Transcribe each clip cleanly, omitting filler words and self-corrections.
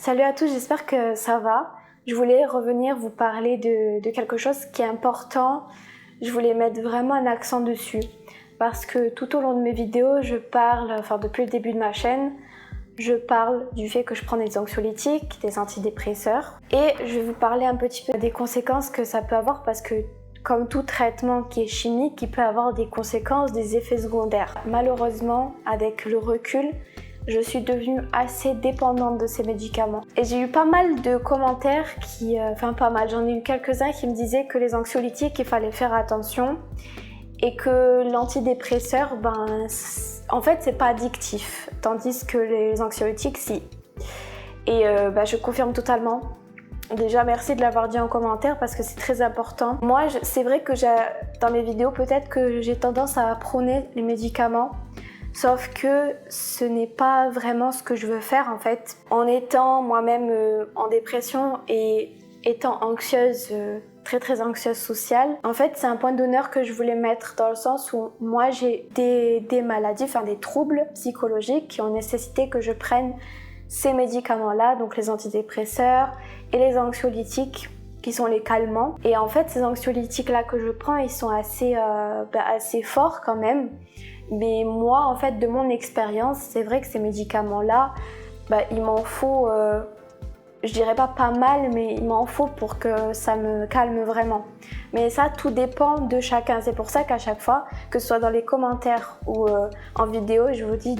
Salut à tous, j'espère que ça va. Je voulais revenir vous parler de quelque chose qui est important. Je voulais mettre vraiment un accent dessus. Parce que tout au long de mes vidéos, depuis le début de ma chaîne, je parle du fait que je prends des anxiolytiques, des antidépresseurs. Et je vais vous parler un petit peu des conséquences que ça peut avoir parce que comme tout traitement qui est chimique, il peut avoir des conséquences, des effets secondaires. Malheureusement, avec le recul, je suis devenue assez dépendante de ces médicaments. Et j'ai eu pas mal de commentaires j'en ai eu quelques-uns qui me disaient que les anxiolytiques, il fallait faire attention et que l'antidépresseur, en fait, c'est pas addictif, tandis que les anxiolytiques, si. Et je confirme totalement. Déjà, merci de l'avoir dit en commentaire parce que c'est très important. Moi, c'est vrai que dans mes vidéos, peut-être que j'ai tendance à prôner les médicaments. Sauf que ce n'est pas vraiment ce que je veux faire en fait. En étant moi-même en dépression et étant anxieuse, très anxieuse sociale, en fait c'est un point d'honneur que je voulais mettre dans le sens où moi j'ai des maladies, des troubles psychologiques qui ont nécessité que je prenne ces médicaments-là, donc les antidépresseurs et les anxiolytiques qui sont les calmants. Et en fait ces anxiolytiques-là que je prends, ils sont assez forts quand même. Mais moi, en fait, de mon expérience, c'est vrai que ces médicaments-là, il m'en faut, je dirais pas mal, mais il m'en faut pour que ça me calme vraiment. Mais ça, tout dépend de chacun. C'est pour ça qu'à chaque fois, que ce soit dans les commentaires ou en vidéo, je vous dis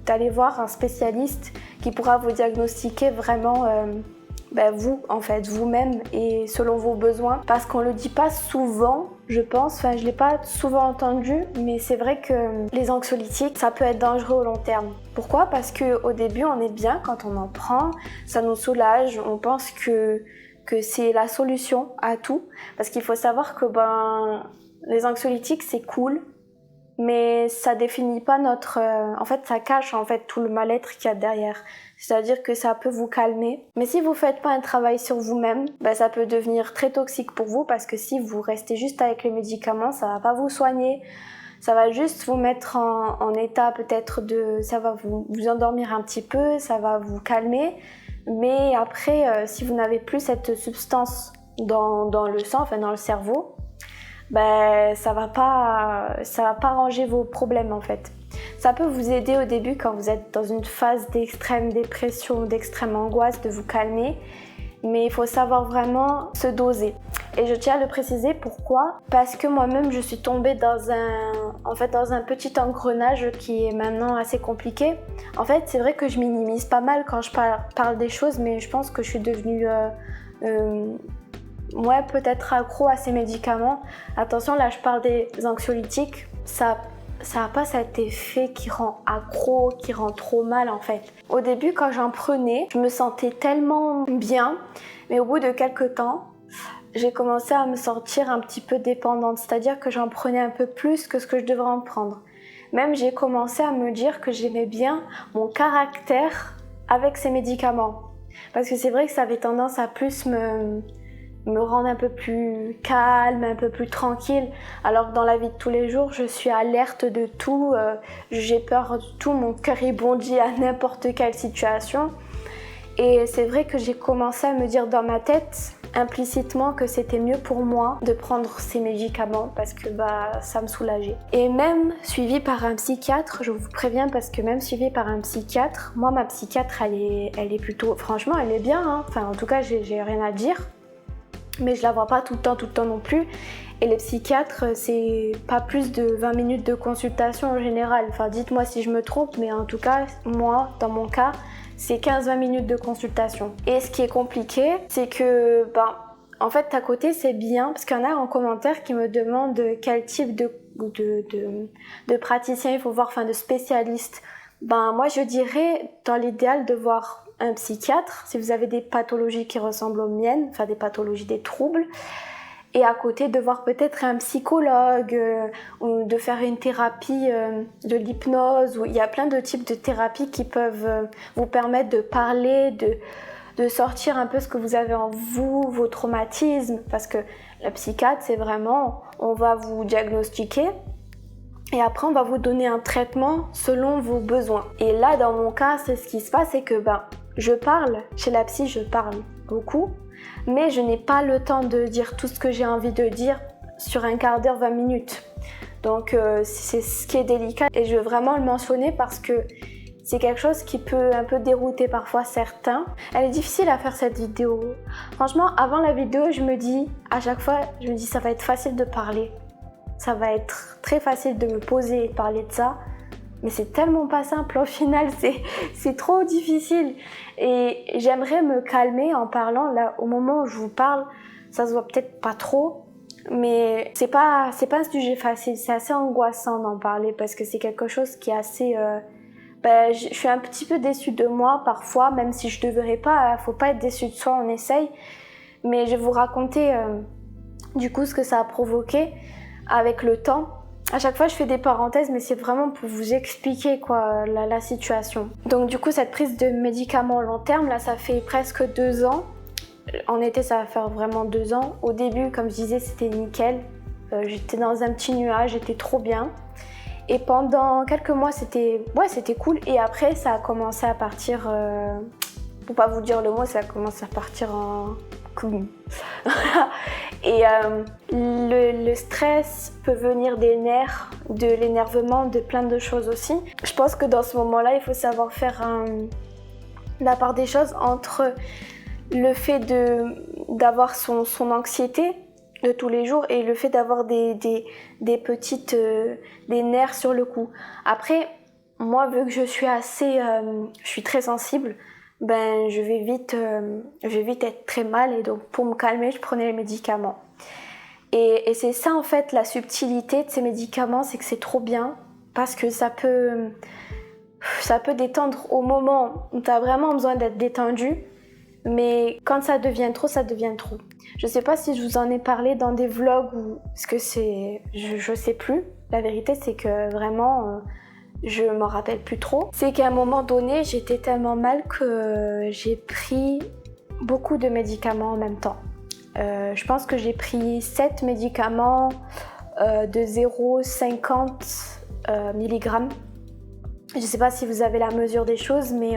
d'aller voir un spécialiste qui pourra vous diagnostiquer vraiment vous-même et selon vos besoins. Parce qu'on le dit pas souvent, je pense, je l'ai pas souvent entendu, mais c'est vrai que les anxiolytiques, ça peut être dangereux au long terme. Pourquoi ? Parce qu'au début, on est bien quand on en prend, ça nous soulage, on pense que c'est la solution à tout. Parce qu'il faut savoir que les anxiolytiques, c'est cool, mais ça définit pas ça cache tout le mal-être qu'il y a derrière. C'est-à-dire que ça peut vous calmer. Mais si vous faites pas un travail sur vous-même, ça peut devenir très toxique pour vous parce que si vous restez juste avec les médicaments, ça va pas vous soigner. Ça va juste vous mettre en état ça va vous endormir un petit peu, ça va vous calmer. Mais après, si vous n'avez plus cette substance dans le sang, dans le cerveau, ça va pas ranger vos problèmes en fait. Ça peut vous aider au début quand vous êtes dans une phase d'extrême dépression, d'extrême angoisse, de vous calmer, mais il faut savoir vraiment se doser. Et je tiens à le préciser, pourquoi ? Parce que moi-même je suis tombée dans un petit engrenage qui est maintenant assez compliqué. En fait, c'est vrai que je minimise pas mal quand je parle des choses, mais je pense que je suis devenue peut-être accro à ces médicaments. Attention, là je parle des anxiolytiques, ça n'a pas cet effet qui rend accro, qui rend trop mal en fait. Au début quand j'en prenais, je me sentais tellement bien, mais au bout de quelques temps, j'ai commencé à me sentir un petit peu dépendante, c'est-à-dire que j'en prenais un peu plus que ce que je devrais en prendre. Même j'ai commencé à me dire que j'aimais bien mon caractère avec ces médicaments. Parce que c'est vrai que ça avait tendance à plus me rendre un peu plus calme, un peu plus tranquille. Alors que dans la vie de tous les jours, je suis alerte de tout, j'ai peur de tout, mon cœur il bondit à n'importe quelle situation. Et c'est vrai que j'ai commencé à me dire dans ma tête, implicitement, que c'était mieux pour moi de prendre ces médicaments parce que ça me soulageait. Et même suivi par un psychiatre, je vous préviens parce que même suivi par un psychiatre, moi ma psychiatre elle est plutôt, franchement elle est bien, hein. En tout cas j'ai rien à dire. Mais je la vois pas tout le temps non plus. Et les psychiatres, c'est pas plus de 20 minutes de consultation en général. Dites-moi si je me trompe, mais en tout cas, moi, dans mon cas, c'est 15-20 minutes de consultation. Et ce qui est compliqué, c'est que, en fait, à côté, c'est bien, parce qu'il y en a en commentaire qui me demandent quel type de praticien il faut voir, de spécialiste. Moi, je dirais, dans l'idéal, de voir un psychiatre, si vous avez des pathologies qui ressemblent aux miennes, des pathologies, des troubles, et à côté de voir peut-être un psychologue ou de faire une thérapie de l'hypnose, où il y a plein de types de thérapies qui peuvent vous permettre de parler, de sortir un peu ce que vous avez en vous, vos traumatismes, parce que le psychiatre, c'est vraiment, on va vous diagnostiquer, et après on va vous donner un traitement selon vos besoins. Et là, dans mon cas, c'est ce qui se passe, c'est que je parle, chez la psy, je parle beaucoup, mais je n'ai pas le temps de dire tout ce que j'ai envie de dire sur un quart d'heure, 20 minutes. Donc c'est ce qui est délicat et je veux vraiment le mentionner parce que c'est quelque chose qui peut un peu dérouter parfois certains. Elle est difficile à faire cette vidéo. Franchement, avant la vidéo, je me dis, à chaque fois, ça va être facile de parler. Ça va être très facile de me poser et de parler de ça. Mais c'est tellement pas simple au final, c'est trop difficile. Et j'aimerais me calmer en parlant. Là, au moment où je vous parle, ça se voit peut-être pas trop. Mais c'est pas un sujet facile, c'est assez angoissant d'en parler parce que c'est quelque chose qui est assez... je suis un petit peu déçue de moi parfois, même si je devrais pas, faut pas être déçue de soi, on essaye. Mais je vais vous raconter du coup ce que ça a provoqué avec le temps. À chaque fois je fais des parenthèses, mais c'est vraiment pour vous expliquer quoi, la situation. Donc du coup cette prise de médicaments long terme, là ça fait presque 2 ans. En été ça va faire vraiment 2 ans. Au début comme je disais c'était nickel, j'étais dans un petit nuage, j'étais trop bien. Et pendant quelques mois, c'était cool. Et après, ça a commencé à partir... pour pas vous dire le mot, ça a commencé à partir en... Et le stress peut venir des nerfs, de l'énervement, de plein de choses aussi. Je pense que dans ce moment-là, il faut savoir faire la part des choses entre le fait d'avoir son anxiété de tous les jours et le fait d'avoir des petites des nerfs sur le cou. Après, moi vu que je suis très sensible, je vais vite être très mal et donc pour me calmer, je prenais les médicaments. Et c'est ça en fait la subtilité de ces médicaments, c'est que c'est trop bien parce que ça peut détendre au moment où tu as vraiment besoin d'être détendu. Mais quand ça devient trop, ça devient trop. Je sais pas si je vous en ai parlé dans des vlogs ou ce que c'est, je sais plus. La vérité c'est que vraiment, je m'en rappelle plus trop. C'est qu'à un moment donné, j'étais tellement mal que j'ai pris beaucoup de médicaments en même temps. Je pense que j'ai pris 7 médicaments de 0,50 mg. Je sais pas si vous avez la mesure des choses, mais...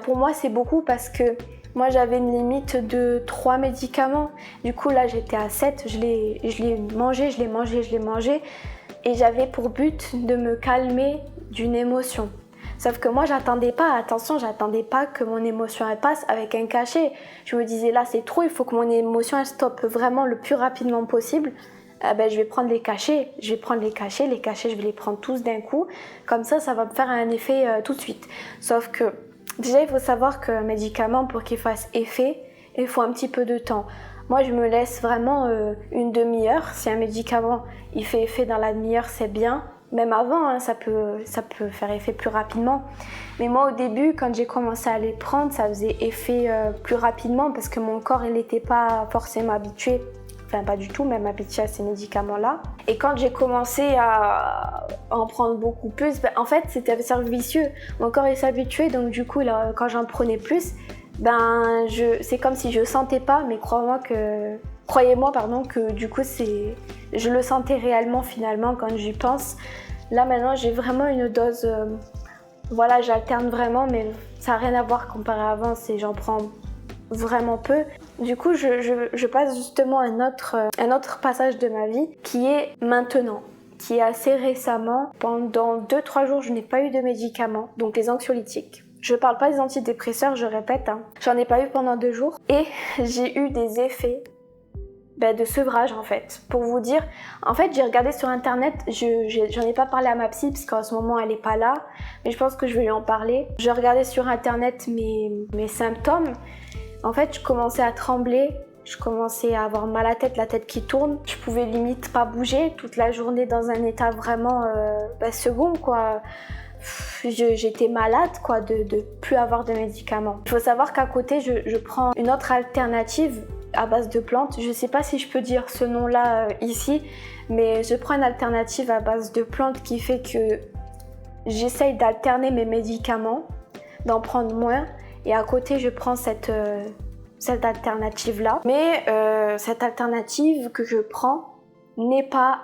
pour moi c'est beaucoup parce que moi j'avais une limite de 3 médicaments. Du coup là j'étais à 7, je l'ai mangé et j'avais pour but de me calmer d'une émotion. Sauf que moi j'attendais pas que mon émotion elle passe avec un cachet. Je me disais là c'est trop, il faut que mon émotion elle stoppe vraiment le plus rapidement possible. Je vais prendre les cachets, les cachets je vais les prendre tous d'un coup, comme ça va me faire un effet tout de suite. Sauf que déjà il faut savoir qu'un médicament pour qu'il fasse effet, il faut un petit peu de temps. Moi je me laisse vraiment une demi-heure, si un médicament il fait effet dans la demi-heure c'est bien, même avant ça peut faire effet plus rapidement. Mais moi au début quand j'ai commencé à les prendre ça faisait effet plus rapidement parce que mon corps il n'était pas forcément habitué. Enfin pas du tout, même habitué à ces médicaments-là. Et quand j'ai commencé à en prendre beaucoup plus, en fait c'était un cercle vicieux. Mon corps il s'habituait, donc du coup là, quand j'en prenais plus, c'est comme si je sentais pas, mais croyez-moi que du coup je le sentais réellement finalement quand j'y pense. Là maintenant j'ai vraiment une dose, j'alterne vraiment, mais ça n'a rien à voir comparé à avant, j'en prends vraiment peu. Du coup, je passe justement à un autre passage de ma vie qui est maintenant, qui est assez récemment. Pendant 2-3 jours, je n'ai pas eu de médicaments, donc les anxiolytiques. Je parle pas des antidépresseurs, je répète, j'en ai pas eu pendant 2 jours et j'ai eu des effets de sevrage en fait. Pour vous dire, en fait j'ai regardé sur internet, j'en ai pas parlé à ma psy parce qu'en ce moment elle est pas là, mais je pense que je vais lui en parler. Je regardais sur internet mes symptômes. En fait, je commençais à trembler, je commençais à avoir mal à la tête qui tourne. Je pouvais limite pas bouger toute la journée dans un état vraiment second, quoi. J'étais malade, quoi, de plus avoir de médicaments. Il faut savoir qu'à côté, je prends une autre alternative à base de plantes. Je sais pas si je peux dire ce nom-là ici, mais je prends une alternative à base de plantes qui fait que j'essaye d'alterner mes médicaments, d'en prendre moins. Et à côté, je prends cette alternative-là. Mais cette alternative que je prends, n'est pas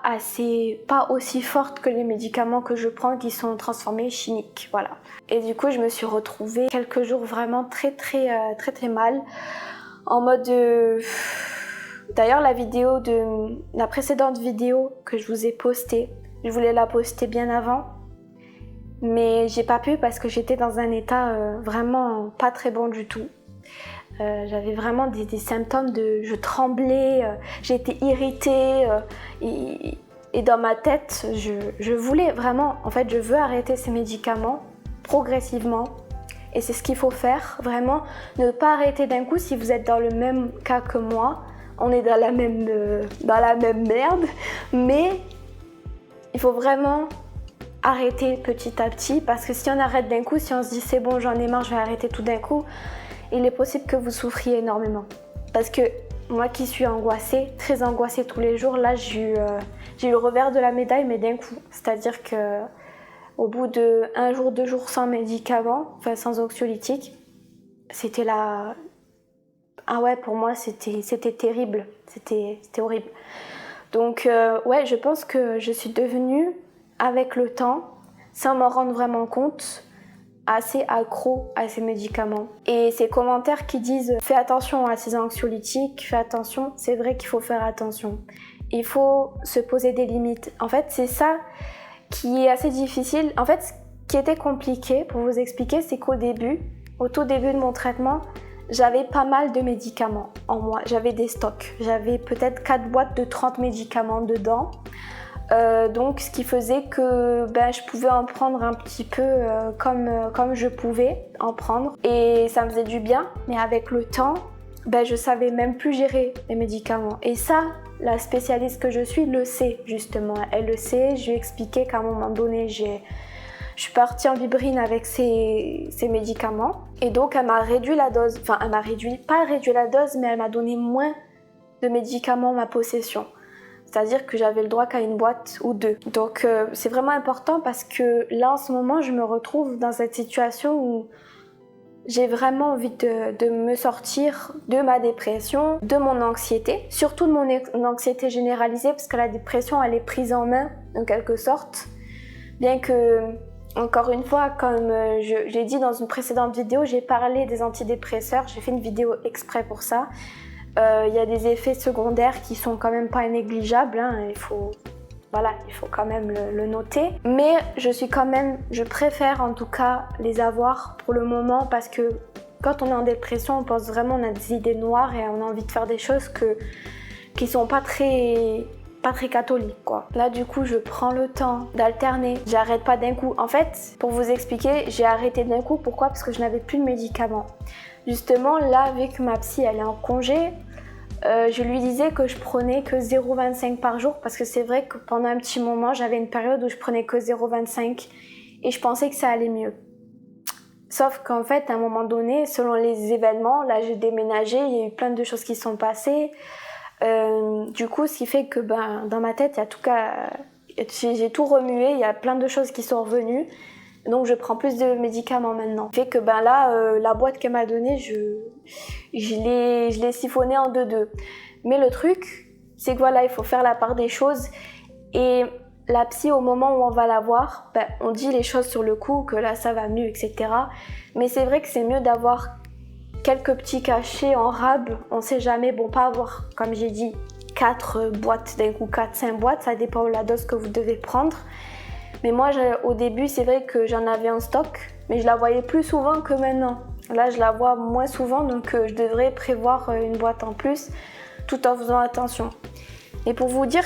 aussi forte que les médicaments que je prends qui sont transformés chimiques, voilà. Et du coup, je me suis retrouvée quelques jours vraiment très mal, en mode D'ailleurs, la précédente vidéo que je vous ai postée, je voulais la poster bien avant, mais j'ai pas pu parce que j'étais dans un état vraiment pas très bon du tout. J'avais vraiment des symptômes je tremblais, j'étais irritée et dans ma tête, je voulais vraiment, en fait, je veux arrêter ces médicaments progressivement et c'est ce qu'il faut faire, vraiment, ne pas arrêter d'un coup si vous êtes dans le même cas que moi. On est dans la même merde, mais il faut vraiment arrêter petit à petit parce que si on arrête d'un coup, si on se dit c'est bon, j'en ai marre, je vais arrêter tout d'un coup, il est possible que vous souffriez énormément. Parce que moi qui suis angoissée, très angoissée tous les jours, là j'ai eu le revers de la médaille, mais d'un coup. C'est-à-dire qu'au bout de 1 jour, 2 jours sans médicaments, enfin sans anxiolytiques, c'était là. Ah ouais, pour moi c'était terrible, c'était horrible. Donc ouais, je pense que je suis devenue, avec le temps, sans m'en rendre vraiment compte, assez accro à ces médicaments. Et ces commentaires qui disent « fais attention à ces anxiolytiques, fais attention », c'est vrai qu'il faut faire attention. Il faut se poser des limites. En fait, c'est ça qui est assez difficile. En fait, ce qui était compliqué, pour vous expliquer, c'est qu'au tout début de mon traitement, j'avais pas mal de médicaments en moi. J'avais des stocks. J'avais peut-être 4 boîtes de 30 médicaments dedans. Donc ce qui faisait que je pouvais en prendre un petit peu comme je pouvais en prendre et ça me faisait du bien, mais avec le temps je savais même plus gérer les médicaments et ça la spécialiste que je suis le sait justement, elle le sait. Je lui ai expliqué qu'à un moment donné je suis partie en vibrine avec ces médicaments et donc elle m'a réduit la dose, enfin elle m'a pas réduit la dose mais elle m'a donné moins de médicaments en ma possession. C'est-à-dire que j'avais le droit qu'à 1 boîte ou 2. Donc c'est vraiment important parce que là en ce moment je me retrouve dans cette situation où j'ai vraiment envie de me sortir de ma dépression, de mon anxiété, surtout de mon anxiété généralisée parce que la dépression elle est prise en main en quelque sorte. Bien que, encore une fois, comme j'ai dit dans une précédente vidéo, j'ai parlé des antidépresseurs, j'ai fait une vidéo exprès pour ça. Il y a des effets secondaires qui sont quand même pas négligeables, hein, il faut quand même le noter. Mais je préfère en tout cas les avoir pour le moment parce que quand on est en dépression, on pense vraiment, on a des idées noires et on a envie de faire des choses qui sont pas très catholiques, quoi. Là du coup je prends le temps d'alterner, j'arrête pas d'un coup. En fait, pour vous expliquer, j'ai arrêté d'un coup, pourquoi ? Parce que je n'avais plus de médicaments. Justement, là, vu que ma psy elle est en congé, je lui disais que je prenais que 0,25 par jour parce que c'est vrai que pendant un petit moment, j'avais une période où je prenais que 0,25 et je pensais que ça allait mieux. Sauf qu'en fait, à un moment donné, selon les événements, là j'ai déménagé, il y a eu plein de choses qui sont passées. Du coup, ce qui fait que dans ma tête, il y a tout j'ai tout remué, il y a plein de choses qui sont revenues. Donc je prends plus de médicaments maintenant. Fait que là, la boîte qu'elle m'a donnée, je l'ai siphonnée en 2-2. Mais le truc, c'est que voilà, il faut faire la part des choses. Et la psy, au moment où on va la voir, on dit les choses sur le coup, que là ça va mieux, etc. Mais c'est vrai que c'est mieux d'avoir quelques petits cachets en rab. On sait jamais, bon, pas avoir, comme j'ai dit, 4 boîtes d'un coup, 4-5 boîtes, ça dépend de la dose que vous devez prendre. Mais moi, au début, c'est vrai que j'en avais en stock, mais je la voyais plus souvent que maintenant. Là, je la vois moins souvent, donc je devrais prévoir une boîte en plus, tout en faisant attention. Et pour vous dire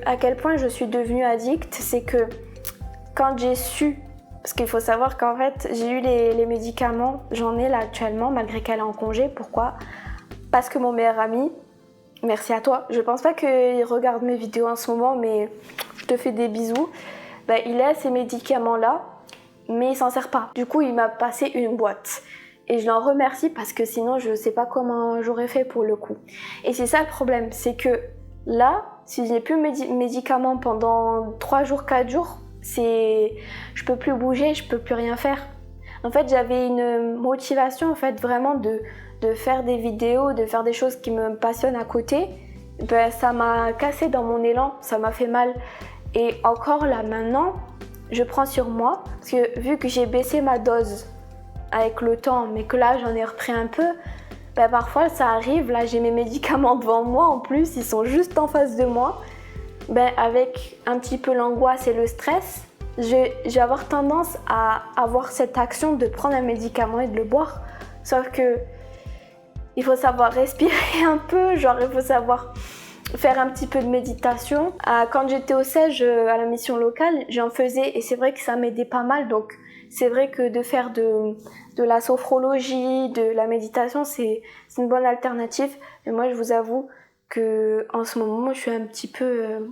à quel point je suis devenue addict, c'est que quand j'ai su, parce qu'il faut savoir qu'en fait, j'ai eu les médicaments, j'en ai là actuellement, malgré qu'elle est en congé. Pourquoi ? Parce que mon meilleur ami, merci à toi, je pense pas qu'il regarde mes vidéos en ce moment, mais je te fais des bisous. Il a ces médicaments-là, mais il s'en sert pas. Du coup, il m'a passé une boîte. Et je l'en remercie parce que sinon, je sais pas comment j'aurais fait pour le coup. Et c'est ça le problème, c'est que là, si je n'ai plus de médicaments pendant 3 jours, 4 jours, je peux plus bouger, je peux plus rien faire. En fait, j'avais une motivation, en fait, vraiment de faire des vidéos, de faire des choses qui me passionnent à côté. ben, ça m'a cassé dans mon élan, ça m'a fait mal. Et encore là maintenant, je prends sur moi, parce que vu que j'ai baissé ma dose avec le temps, mais que là j'en ai repris un peu, ben, parfois ça arrive, là j'ai mes médicaments devant moi en plus, ils sont juste en face de moi. Ben, avec un petit peu l'angoisse et le stress, je vais avoir tendance à avoir cette action de prendre un médicament et de le boire. Sauf que il faut savoir respirer un peu, genre il faut savoir faire un petit peu de méditation. Quand j'étais au CEJ à la mission locale, j'en faisais et c'est vrai que ça m'aidait pas mal. Donc c'est vrai que de faire de la sophrologie, de la méditation, c'est une bonne alternative. Mais moi je vous avoue que en ce moment je suis un petit peu...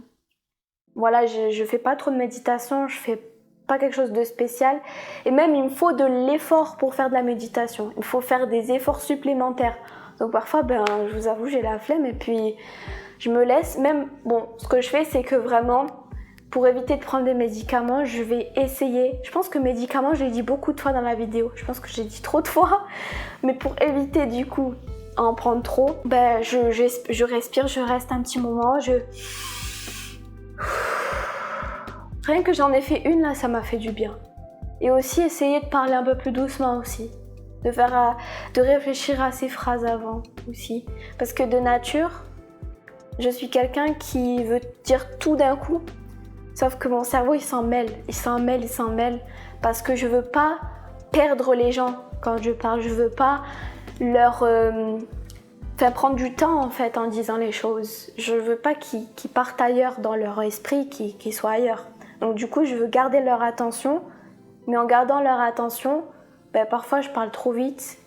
voilà, je fais pas trop de méditation, je fais pas quelque chose de spécial. Et même il me faut de l'effort pour faire de la méditation. Il faut faire des efforts supplémentaires. Donc parfois, je vous avoue, j'ai la flemme et puis je me laisse. Même, bon, ce que je fais, c'est que vraiment, pour éviter de prendre des médicaments, je vais essayer. Je pense que médicaments, je l'ai dit beaucoup de fois dans la vidéo. Je pense que j'ai dit trop de fois. Mais pour éviter du coup à en prendre trop, je respire, je reste un petit moment, rien que j'en ai fait une là, ça m'a fait du bien. Et aussi essayer de parler un peu plus doucement aussi. De réfléchir à ces phrases avant aussi. Parce que de nature, je suis quelqu'un qui veut dire tout d'un coup. Sauf que mon cerveau, il s'en mêle. Parce que je veux pas perdre les gens quand je parle. Je veux pas leur faire prendre du temps en fait en disant les choses. Je veux pas qu'ils partent ailleurs dans leur esprit, qu'ils soient ailleurs. Donc du coup, je veux garder leur attention. Mais en gardant leur attention, parfois je parle trop vite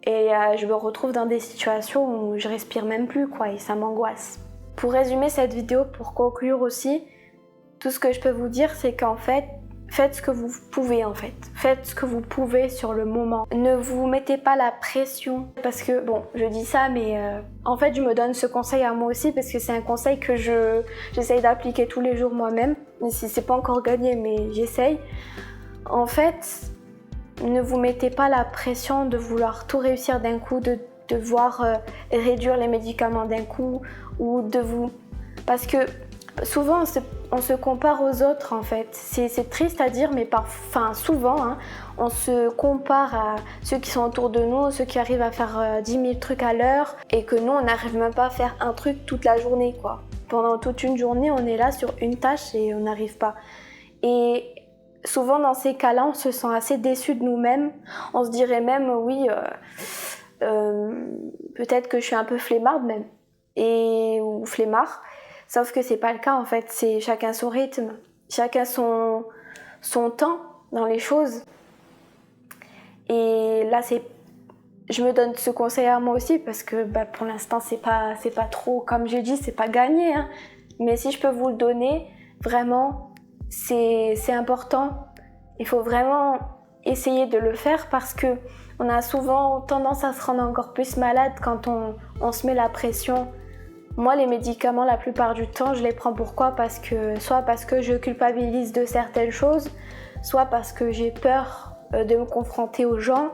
et je me retrouve dans des situations où je respire même plus quoi, et ça m'angoisse. Pour résumer cette vidéo, pour conclure aussi, tout ce que je peux vous dire, c'est qu'en fait, faites ce que vous pouvez en fait. Faites ce que vous pouvez sur le moment. Ne vous mettez pas la pression. Parce que, bon, je dis ça, mais en fait, je me donne ce conseil à moi aussi parce que c'est un conseil que j'essaye d'appliquer tous les jours moi-même. Mais si c'est pas encore gagné, mais j'essaye. En fait, ne vous mettez pas la pression de vouloir tout réussir d'un coup, de devoir réduire les médicaments d'un coup ou de vous... Parce que souvent, on se compare aux autres en fait. C'est triste à dire, mais souvent, on se compare à ceux qui sont autour de nous, ceux qui arrivent à faire 10 000 trucs à l'heure et que nous, on n'arrive même pas à faire un truc toute la journée, quoi. Pendant toute une journée, on est là sur une tâche et on n'arrive pas. Et souvent, dans ces cas-là, on se sent assez déçu de nous-mêmes. On se dirait même, oui, peut-être que je suis un peu flemmarde même, ou flemmard. Sauf que c'est pas le cas en fait, c'est chacun son rythme, chacun son temps dans les choses. Et là, je me donne ce conseil à moi aussi parce que pour l'instant, c'est pas trop, comme j'ai dit, c'est pas gagné. Hein. Mais si je peux vous le donner, vraiment, c'est important. Il faut vraiment essayer de le faire parce que on a souvent tendance à se rendre encore plus malade quand on se met la pression. Moi, les médicaments, la plupart du temps, je les prends pourquoi ? Soit parce que je culpabilise de certaines choses, soit parce que j'ai peur de me confronter aux gens,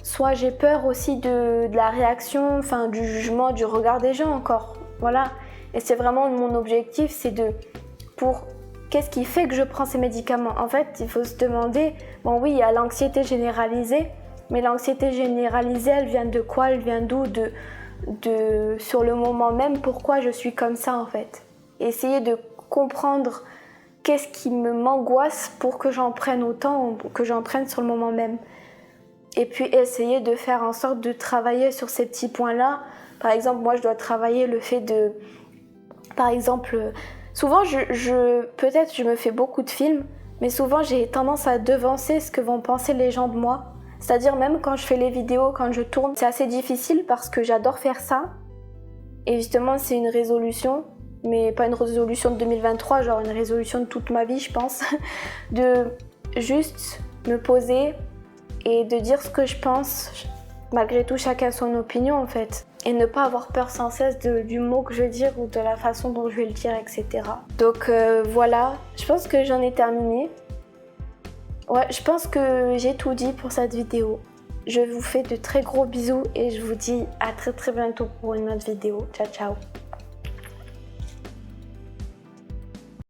soit j'ai peur aussi de la réaction, du jugement, du regard des gens encore. Voilà. Et c'est vraiment mon objectif, c'est qu'est-ce qui fait que je prends ces médicaments ? En fait, il faut se demander, bon oui, il y a l'anxiété généralisée, mais l'anxiété généralisée, elle vient de quoi ? Elle vient d'où ? Sur le moment même, pourquoi je suis comme ça en fait. Essayer de comprendre qu'est-ce qui m'angoisse pour que j'en prenne autant, que j'en prenne sur le moment même. Et puis essayer de faire en sorte de travailler sur ces petits points-là. Par exemple, moi je dois travailler le fait de... Par exemple, souvent peut-être je me fais beaucoup de films, mais souvent j'ai tendance à devancer ce que vont penser les gens de moi. C'est-à-dire même quand je fais les vidéos, quand je tourne, c'est assez difficile parce que j'adore faire ça. Et justement, c'est une résolution, mais pas une résolution de 2023, genre une résolution de toute ma vie, je pense. De juste me poser et de dire ce que je pense, malgré tout chacun son opinion en fait. Et ne pas avoir peur sans cesse du mot que je vais dire ou de la façon dont je vais le dire, etc. Donc voilà, je pense que j'en ai terminé. Ouais, je pense que j'ai tout dit pour cette vidéo. Je vous fais de très gros bisous et je vous dis à très très bientôt pour une autre vidéo. Ciao ciao.